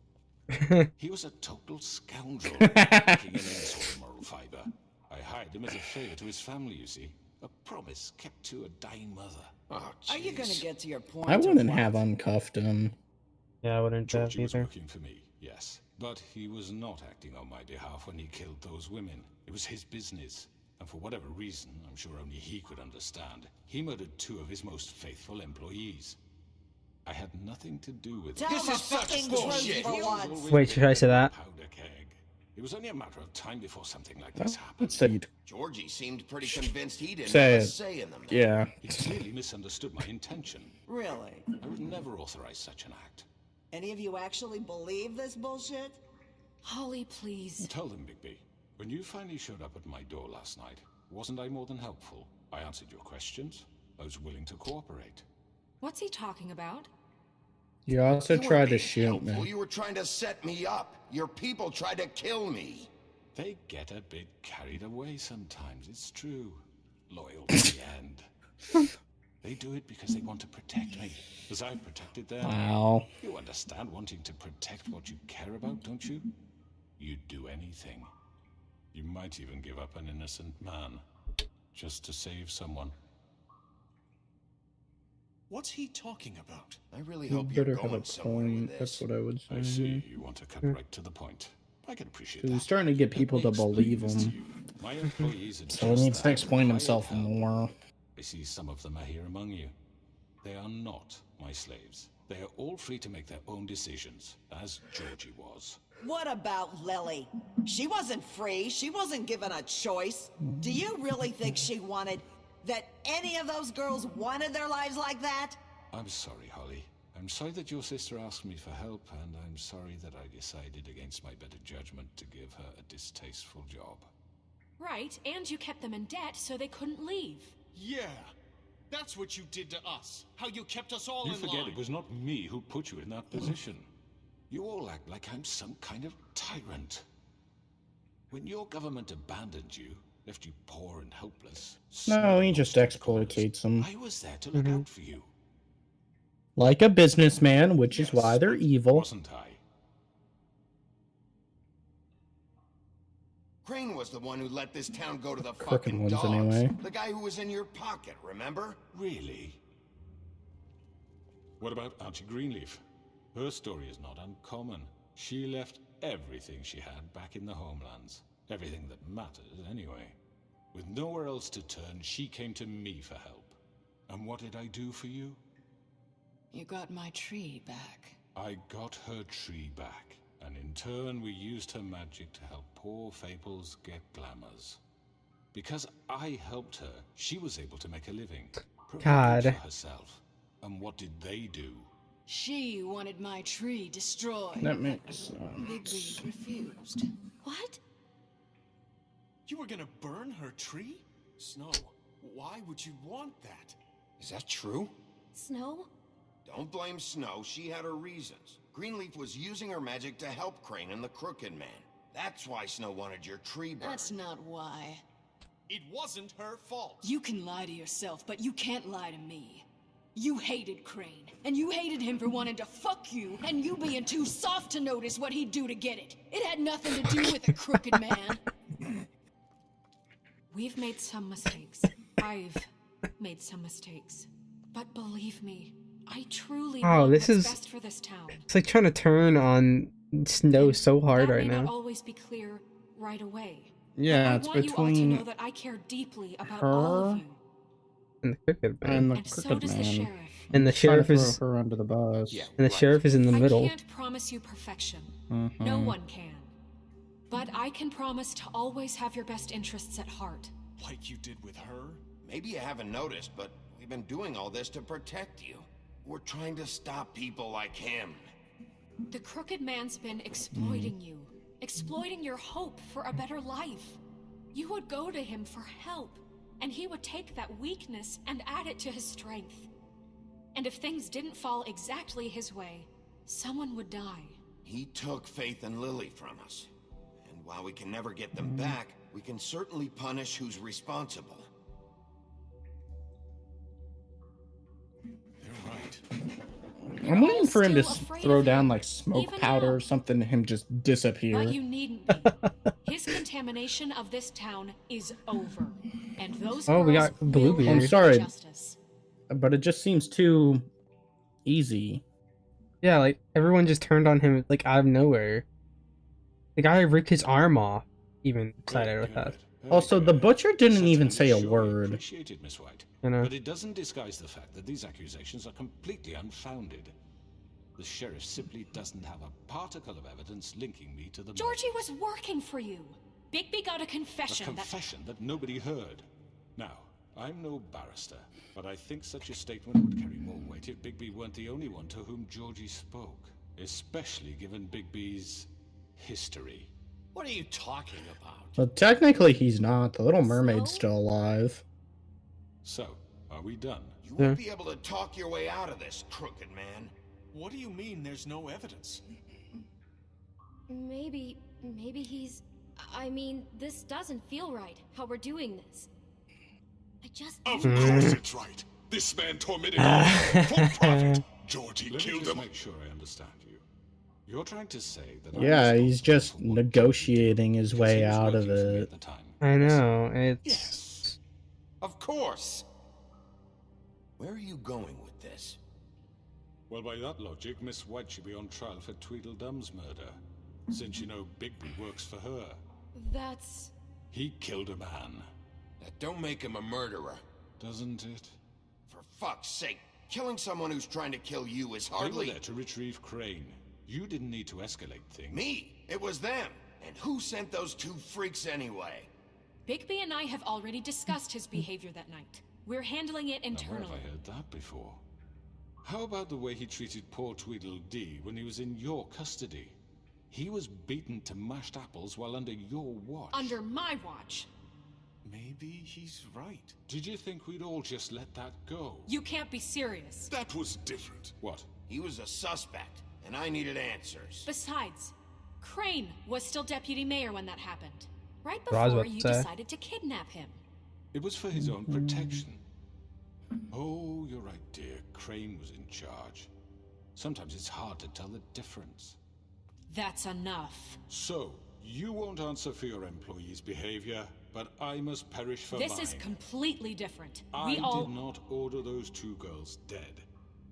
mastermind. He was a total scoundrel, lacking in any sort of moral fiber. I hired him as a favor to his family, you see. A promise kept to a dying mother. Oh, Are you gonna jeez. get to your point? I or wouldn't what? have uncuffed him. Yeah, I wouldn't have Georgie was either. working for me, yes. But he was not acting on my behalf when he killed those women. It was his business. And for whatever reason, I'm sure only he could understand, he murdered 2 of his most faithful employees. I had nothing to do with it. Tell This the is such fucking bullshit. truth for He was once. always Wait, should I say that? powder keg. It was only a matter of time before something like I this would happened. say you'd Georgie seemed pretty convinced he didn't Say have a it. say in the matter. yeah. He clearly misunderstood my intention. Really? I would never authorize such an act. Any of you actually believe this bullshit? Holly, please. Tell them, Bigby, when you finally showed up at my door last night, Wasn't I more than helpful? I answered your questions. I was willing to cooperate. What's he talking about? You also You weren't tried to being shoot helpful. me. You were trying to set me up. Your people tried to kill me. They get a bit carried away sometimes, it's true. Loyal to the end. They do it because they want to protect me, as I've protected them. Wow. You understand wanting to protect what you care about, don't you? You'd do anything. You might even give up an innocent man, just to save someone. What's he talking about? I really You hope you're better have a going somewhere with point. this. That's what I would say. I see, you want to cut right to the point. I can appreciate He's that. starting to get people to believe Explain this to him. you. My employees are So he just needs to that. explain Hired himself help. more. I see some of them are here among you. They are not my slaves. They are all free to make their own decisions, as Georgie was. What about Lily? She wasn't free. She wasn't given a choice. Do you really think she wanted... that any of those girls wanted their lives like that? I'm sorry, Holly. I'm sorry that your sister asked me for help, and I'm sorry that I decided against my better judgment to give her a distasteful job. Right, and you kept them in debt so they couldn't leave. Yeah, that's what you did to us. How you kept us all You in forget line. it was not me who put you in that position. You all act like I'm some kind of tyrant. When your government abandoned you, left you poor and helpless... No, he just exploitates them. I was there to look out for you. Like a businessman, which is why they're evil. Wasn't I? Crane was the one who let this town go to the Crooked fucking ones, dogs. anyway. The guy who was in your pocket, remember? Really? What about Auntie Greenleaf? Her story is not uncommon. She left everything she had back in the homelands. Everything that mattered, anyway. With nowhere else to turn, she came to me for help. And what did I do for you? You got my tree back. I got her tree back, and in turn we used her magic to help poor Faples get glamours. Because I helped her, she was able to make a living. God. For herself. And what did they do? She wanted my tree destroyed. That makes Bigby sense. refused. What? You were gonna burn her tree? Snow, why would you want that? Is that true? Snow? Don't blame Snow. She had her reasons. Greenleaf was using her magic to help Crane and the Crooked Man. That's why Snow wanted your tree burned. That's not why. It wasn't her fault. You can lie to yourself, but you can't lie to me. You hated Crane, and you hated him for wanting to fuck you, and you being too soft to notice what he'd do to get it. It had nothing to do with the Crooked Man. We've made some mistakes. I've made some mistakes. But believe me, I truly Oh, want this what's is- best for this town. It's like trying to turn on Snow so hard That right may not now. always be clear right away. Yeah, I it's want you all to between know that I care deeply about all of her you. And the Crooked Man. and the And so Crooked does the Man. sheriff. And the Trying to sheriff is throw her under the bus. and the sheriff is in the middle. I can't promise you perfection. No Mhm. one can. But I can promise to always have your best interests at heart. Like you did with her? Maybe you haven't noticed, but we've been doing all this to protect you. We're trying to stop people like him. The Crooked Man's been exploiting you, exploiting your hope for a better life. You would go to him for help, and he would take that weakness and add it to his strength. And if things didn't fall exactly his way, someone would die. He took Faith and Lily from us. And while we can never get them back, we can certainly punish who's responsible. You're right. I'm waiting for him to still afraid throw of down him, like smoke even powder now. or something to him just disappear. But you needn't be. His contamination of this town is over. And those Oh, we girls got will Blueberry. have I'm sorry. justice. But it just seems too easy. Yeah, like everyone just turned on him like out of nowhere. The guy ripped his arm off. Even sided with that. Also, the butcher didn't even say a Sure, word. Appreciate it, Miss White. You know. But it doesn't disguise the fact that these accusations are completely unfounded. The sheriff simply doesn't have a particle of evidence linking me to the Georgie was working for you. Bigby got a confession, a confession that nobody heard. Now, I'm no barrister, but I think such a statement would carry more weight if Bigby weren't the only one to whom Georgie spoke, especially given Bigby's history. What are you talking about? Well, technically he's not. The Little Mermaid's still alive. So, are we done? You won't be able to talk your way out of this, crooked man. What do you mean there's no evidence? Maybe he's... I mean, this doesn't feel right, how we're doing this. I just... Of course it's right. This man tormented me for profit. Georgie killed him. Make sure I understand you. You're trying to say that Yeah, he's just negotiating his way out of it. I know, it's... Yes. Of course. Where are you going with this? Well, by that logic, Miss White should be on trial for Tweedledum's murder, since you know Bigby works for her. That's... He killed a man. That don't make him a murderer. Doesn't it? For fuck's sake, killing someone who's trying to kill you is They were hardly... there to retrieve Crane. You didn't need to escalate things. Me? It was them. And who sent those two freaks anyway? Bigby and I have already discussed his behavior that night. We're handling it internally. Now, where have I heard that before? How about the way he treated poor Tweedledee when he was in your custody? He was beaten to mashed apples while under your watch. Under my watch. Maybe he's right. Did you think we'd all just let that go? You can't be serious. That was different. What? He was a suspect, and I needed answers. Besides, Crane was still deputy mayor when that happened. Right What I was before about you to say. decided to kidnap him. It was for his own protection. Oh, you're right, dear. Crane was in charge. Sometimes it's hard to tell the difference. That's enough. So, you won't answer for your employees' behavior, but I must perish for This mine. is completely different. I We all... did not order those two girls dead.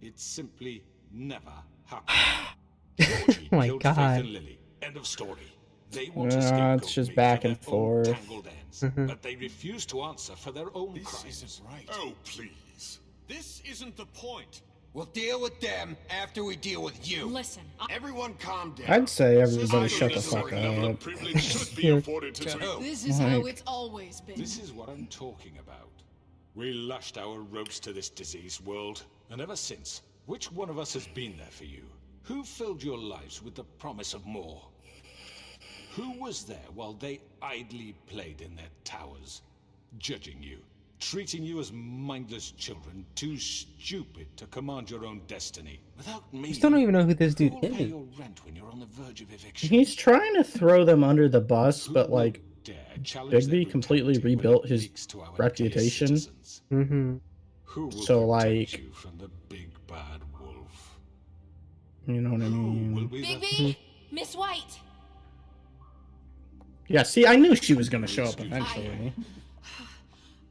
It simply never happened. Georgie Oh my killed God. Faith and Lily. End of story. They want to scapegoat It's just me back for and their own forth. tangled ends, but they refuse to answer for their own crimes. This isn't right. Oh, please. This isn't the point. We'll deal with them after we deal with you. Listen, Everyone calm down. I'd say everybody shut the Unnecessary fuck level of up. privilege should be afforded to Tweedle. this is how it's always been. This is what I'm talking about. We lashed our ropes to this diseased world, and ever since, which one of us has been there for you? Who filled your lives with the promise of more? Who was there while they idly played in their towers, judging you, treating you as mindless children, too stupid to command your own destiny? Without me, I still don't even know who this dude who will pay is. your rent when you're on the verge of eviction? He's trying to throw them under the bus, Who but will like dare challenge their Bigby completely brutality when it rebuilt his leaks to our reputation. citizens? Mm-hmm. Who will So, protect like- you from the big bad wolf? You know what I Who will mean? be the Bigby! Miss White! Yeah, see, I knew she was gonna show up eventually.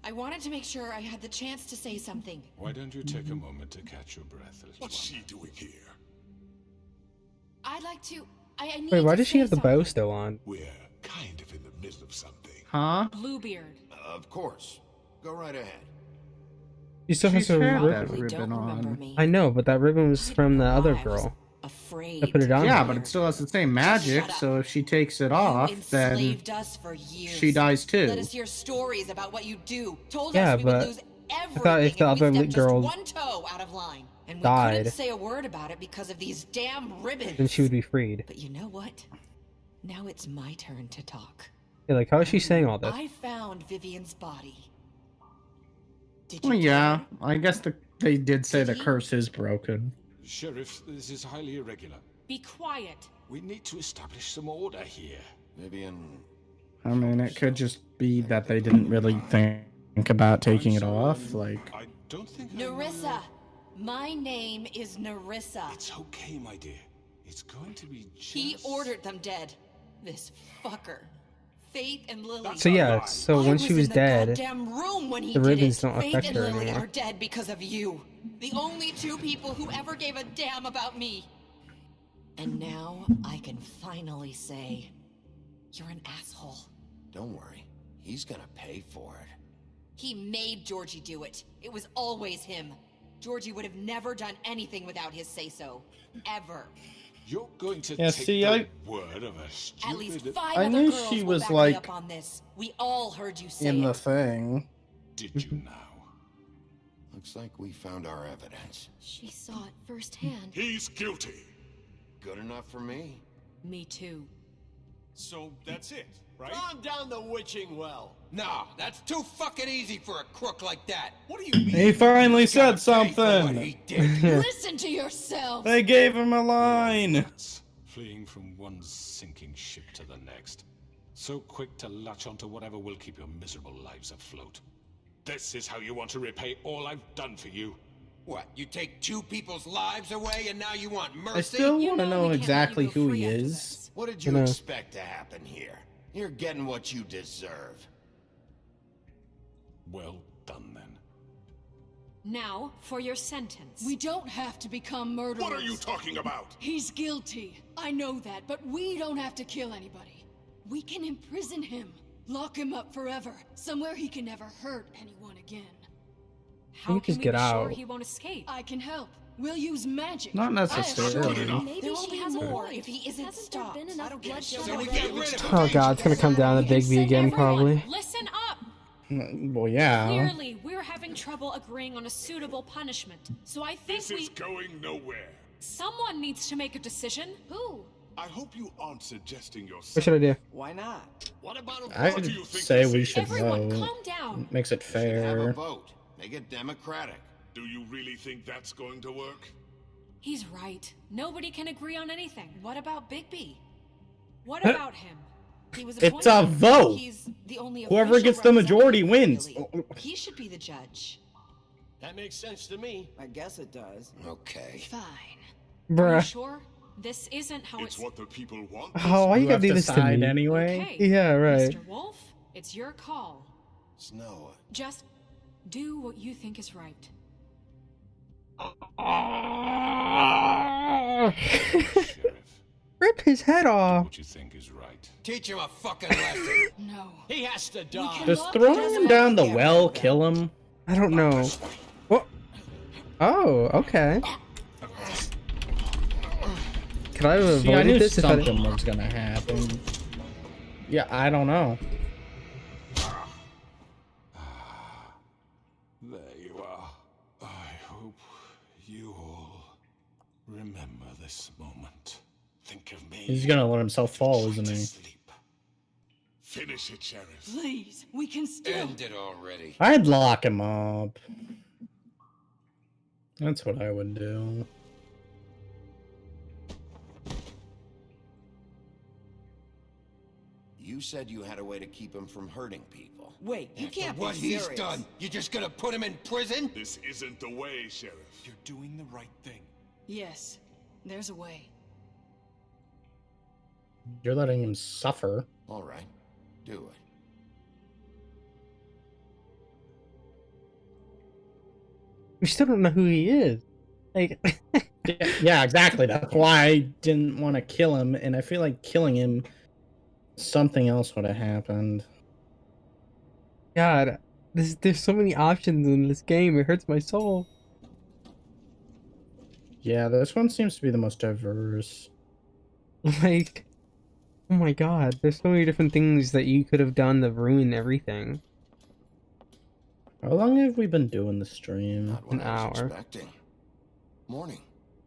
I wanted to make sure I had the chance to say something. Why don't you take a moment to catch your breath, little What's one? she doing here? I'd like to... I need Wait, why to does she say have the something. bow still on? We're kind of in the middle of something. Huh? Bluebeard. Of course. Go right ahead. She still has She's her had that ribbon. ribbon on. Me. I know, but that ribbon was from the other I was girl. afraid. I put it on. Yeah, her. but it still has the same magic, Shut up. so if she takes it You off, then enslaved us for years. she dies too. Let us hear stories about what you do. Told Yeah, us we would but lose I everything thought if the we other stepped girl just one toe out of line. And we died, couldn't say a word about it because of these damn ribbons. then she would be freed. But you know what? Now it's my turn to talk. Yeah, like, how is she saying all this? I found Vivian's body. Did Well, you yeah, I guess they did say the Did he? curse is broken. Sheriff, this is highly irregular. Be quiet. We need to establish some order here. Vivian... I mean, it could just be that they didn't really think about taking it off. Like, I don't think Nerissa! My name is Nerissa. It's okay, my dear. It's going to be just... He ordered them dead. This fucker. Faith and Lily. So yeah, so when she was in the dead, goddamn room when he the did ribbons it. don't Faith affect and her Lily anymore. are dead because of you. The only two people who ever gave a damn about me. And now I can finally say, you're an asshole. Don't worry. He's gonna pay for it. He made Georgie do it. It was always him. Georgie would have never done anything without his say-so. Ever. You're going to Yeah, take see, the I- word of a stupid... At least 5 I other knew girls she will was, back me like, up on this. We all heard you say in the it. thing. Did you now? Looks like we found our evidence. She saw it firsthand. He's guilty. Good enough for me. Me too. So that's it, right? Calm down the witching well. No, that's too fucking easy for a crook like that. What do you mean? He finally He's gotta said pay for what something. he did. Listen to yourselves! They gave him a line. Fleeing from one sinking ship to the next. So quick to latch onto whatever will keep your miserable lives afloat. This is how you want to repay all I've done for you? What, you take 2 people's lives away and now you want mercy? I still want to know exactly who he is. What did you expect to happen here? You're getting what you deserve. Well done, then. Now, for your sentence. We don't have to become murderers. What are you talking about? He's guilty. I know that, but we don't have to kill anybody. We can imprison him. Lock him up forever. Somewhere he can never hurt anyone again. How can we be sure he won't escape? I can help. We'll use magic. Not necessarily. Maybe There will she be has more a if he isn't stopped. I don't get it. Oh god, it's gonna come down to Bigby again, probably. Listen up! Well, yeah. Clearly, we're having trouble agreeing on a suitable punishment. So I think This is going nowhere. someone needs to make a decision. Who? I hope you aren't suggesting yourself. What should I do? Why not? What about I'd say we should Everyone, vote. calm down. Makes it Have a fair. vote. Make it democratic. Do you really think that's going to work? He's right. Nobody can agree on anything. What about Bigby? What about him? He was It's a vote. He's the only Whoever official gets the majority wins. representative, really. He should be the judge. That makes sense to me. I guess it does. Okay. Fine. Are you Bruh. sure? This isn't how It's what the people want. Oh, why you gotta have do to this to decide me? anyway. Okay. Yeah, right. Mr. Wolf, it's your call. Snow. Just do what you think is right. Rip his head off. What you think is right. Teach him a fucking lesson. No. He has to die. Does throwing him down the well kill him? I don't know. What? Oh, okay. Could I have See, I knew avoided this if I something was gonna happen. Yeah, I don't know. There you are. I hope you all remember this moment. Think of me. He's gonna let himself fall, isn't he? Finish it, Sheriff. Please, we can still. End it already. I'd lock him up. That's what I would do. You said you had a way to keep him from hurting people. Wait, you After can't what be he's serious. done, you're just gonna put him in prison? This isn't the way, Sheriff. You're doing the right thing. Yes, there's a way. You're letting him suffer. All right. Do it. We still don't know who he is. Like, Yeah, exactly. That's why I didn't want to kill him, and I feel like killing him, something else would have happened. God, there's so many options in this game. It hurts my soul. Yeah, this one seems to be the most diverse. Like, oh my god, there's so many different things that you could have done to ruin everything. How long have we been doing the stream? Not what An I was hour. expecting. Morning,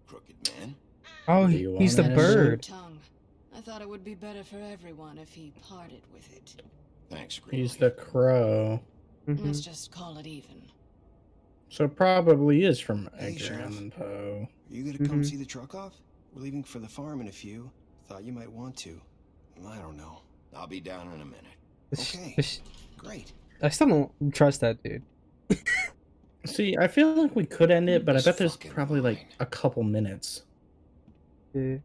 crooked man. Oh, Do you he's the want bird. Tongue. I thought it would be better for everyone if he parted with it. Thanks, Green. He's the crow. Let's just call it even. So it probably is from Hey, Edgar Sheriff. Allan Poe. Are you gonna come see the truck off? We're leaving for the farm in a few. Thought you might want to. I don't know. I'll be down in a minute. Okay. Great. I still don't trust that dude. See, I feel like we could end it, but I bet there's probably like a couple minutes. Yeah.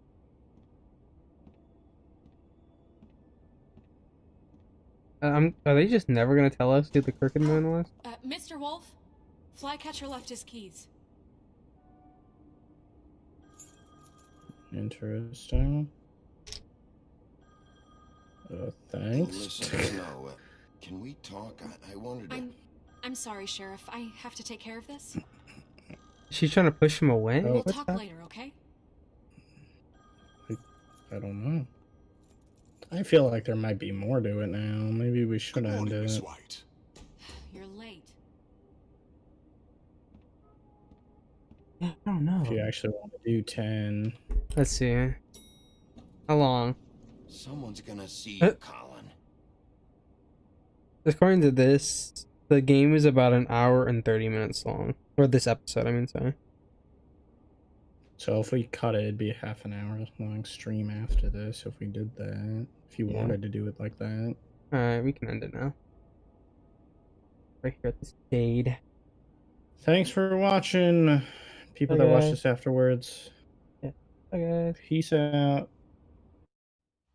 Are they just never gonna tell us who the crooked man was? Mr. Wolf, Flycatcher left his keys. Interesting. Thanks. Listen, Snow, can we talk? I wanted to... I'm sorry, Sheriff. I have to take care of this. She's trying to push him away? We'll What's talk that? later, okay? I don't know. I feel like there might be more to it now. Maybe we should end it. You're late. I don't know. If you actually want to do 10. Let's see. How long? Someone's gonna see you, Colin. According to this, the game is about an hour and 30 minutes long. Or this episode, I mean, sorry. So if we cut it, it'd be a half an hour long stream after this if we did that. If you wanted to do it like that. Alright, we can end it now. Right here at this shade. Thanks for watching, people Bye, that watch guys. this afterwards. Yeah. Bye, guys. Peace out.